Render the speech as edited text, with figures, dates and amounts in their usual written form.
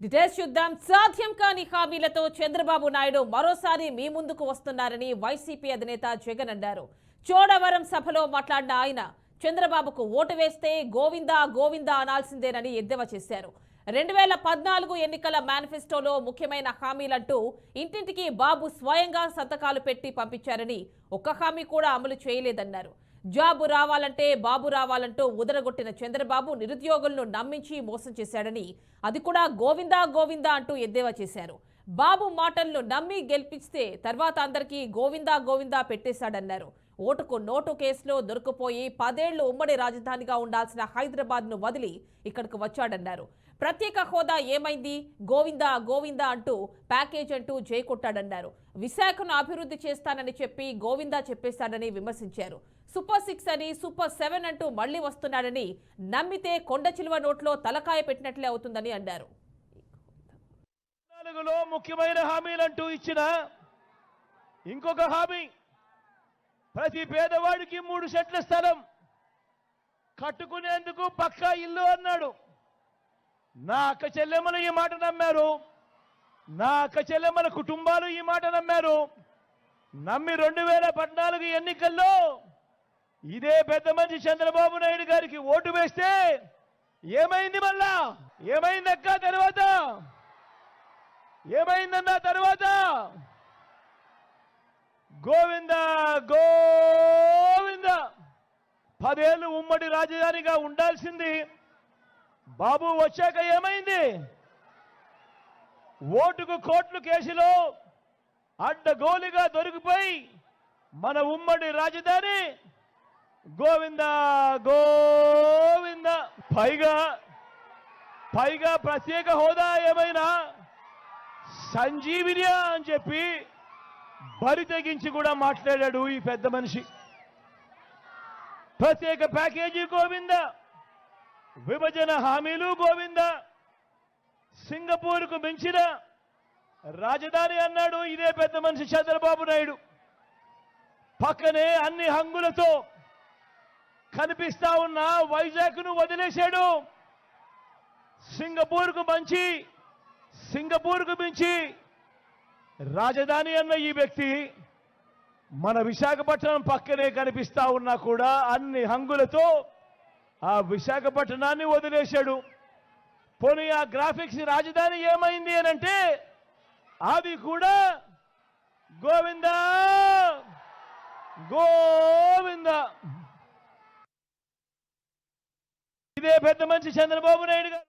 Details చూద్దాం. సాధ్యం కాని హామీలతో చంద్రబాబు నాయుడు మరోసారి మీ ముందుకు వస్తున్నారని వైసీపీ అధినేత జగన్ అన్నారు. చోడవరం సభలో మాట్లాడిన ఆయన చంద్రబాబుకు ఓటు వేస్తే గోవిందా గోవిందా అనాల్సిందేనని ఎద్దేవా చేశారు. 2014 ఎన్నికల మేనిఫెస్టోలో ముఖ్యమైన హామీలంటూ ఇంటింటికి బాబు స్వయంగా సంతకాలు పెట్టి పంపించారని ఒక్క హామీ కూడా అమలు చేయలేదన్నారు. జాబు రావాలంటే బాబు రావాలంటూ ఉదరగొట్టిన చంద్రబాబు నిరుద్యోగులను నమ్మించి మోసం చేశాడని, అది కూడా గోవిందా గోవిందా అంటూ ఎద్దేవా చేశారు. బాబు మాటలను నమ్మి గెలిపిస్తే తర్వాత అందరికీ గోవిందా గోవిందా పెట్టేశాడన్నారు. ఓటుకు నోటు కేసులో దొరికిపోయి 10 ఏళ్లు ఉమ్మడి రాజధానిగా ఉండాల్సిన హైదరాబాద్ను వదిలి ఇక్కడికి వచ్చాడన్నారు. ప్రత్యేక హోదా ఏమైంది, గోవిందా గోవిందా అంటూ ప్యాకేజ్ అంటూ జైకొట్టాడన్నారు. విశాఖను అభివృద్ధి చేస్తానని చెప్పి గోవిందా చెప్పేశాడని విమర్శించారు. సూపర్ 6 అని సూపర్ 7 అంటూ మళ్లీ వస్తున్నాడని, నమ్మితే కొండ చిలువ నోట్లో తలకాయ పెట్టినట్లే అవుతుందని అన్నారు. ముఖ్యమైన హామీలంటూ ఇచ్చిన ఇంకొక హామీ, ప్రతి పేదవాడికి 3 సెంట్ల స్థలం కట్టుకునేందుకు పక్కా ఇల్లు అన్నాడు. నా అక్క చెల్లెమ్మలు ఈ మాట నమ్మారు, నా అక్క చెల్లెమ్మల కుటుంబాలు ఈ మాట నమ్మారు. నమ్మి 2014 ఎన్నికల్లో ఇదే పెద్ద మనిషి చంద్రబాబు నాయుడు గారికి ఓటు వేస్తే ఏమైంది? మళ్ళా ఏమైందక్క? తర్వాత ఏమైందన్న? తర్వాత గోవిందా గోవిందా. 10 ఏళ్ళు ఉమ్మడి రాజధానిగా ఉండాల్సింది బాబు వచ్చాక ఏమైంది? ఓటుకు కోట్లు కేసులో అడ్డగోలుగా దొరికిపోయి మన ఉమ్మడి రాజధాని గోవిందా గోవిందా. పైగా ప్రత్యేక హోదా ఏమైనా సంజీవినియా అని చెప్పి బరి తెగించి కూడా మాట్లాడాడు ఈ పెద్ద మనిషి. ప్రత్యేక ప్యాకేజీ గోవిందా, విభజన హామీలు గోవిందా, సింగపూర్కు మించిన రాజధాని అన్నాడు ఇదే పెద్ద మనిషి చంద్రబాబు నాయుడు. పక్కనే అన్ని హంగులతో కనిపిస్తా ఉన్న వైజాగ్ను వదిలేశాడు. సింగపూర్కు మించి రాజధాని అన్న ఈ వ్యక్తి మన విశాఖపట్నం పక్కనే కనిపిస్తా ఉన్నా కూడా అన్ని హంగులతో ఆ విశాఖపట్నాన్ని వదిలేశాడు. పోనీ ఆ గ్రాఫిక్స్ రాజధాని ఏమైంది అనంటే అది కూడా గోవిందా గోవిందా. ఇదే పెద్ద మనిషి చంద్రబాబు నాయుడు గారు